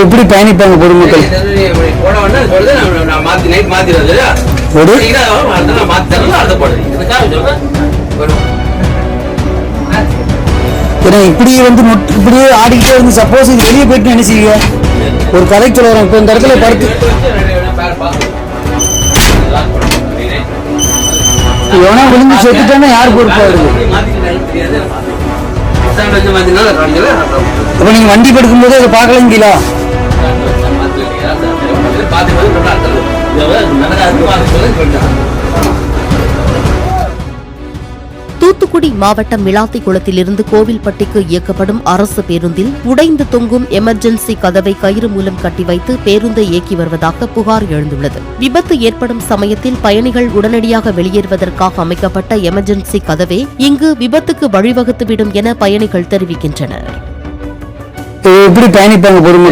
எப்படி பயணிப்பாங்க பொதுமக்கள்? இப்படி வந்து இப்படியே ஆடிக்கிட்டே இருந்து சப்போஸ் இது வெளியே போயிட்டு என்ன செய்வீங்க? ஒரு கதை சொல்லுறோம், இப்போ இந்த இடத்துல படுத்து எவனா விழுந்து செத்துட்டானா யார் பொறுப்பா இருக்கு? அப்ப நீங்க வண்டி படுக்கும் போது அதை பார்க்கலங்களா? தூத்துக்குடி மாவட்டம் விளாத்திக்குளத்திலிருந்து கோவில்பட்டிக்கு இயக்கப்படும் அரசு பேருந்தில் உடைந்து தொங்கும் எமர்ஜென்சி கதவை கயிறு மூலம் கட்டி வைத்து பேருந்தை இயக்கி வருவதாக புகார் எழுந்துள்ளது. விபத்து ஏற்படும் சமயத்தில் பயணிகள் உடனடியாக வெளியேறுவதற்காக அமைக்கப்பட்ட எமர்ஜென்சி கதவே இங்கு விபத்துக்கு வழிவகுத்துவிடும் என பயணிகள் தெரிவிக்கின்றனர். எப்படி பயணிப்பாங்க பொதுமக்கள்?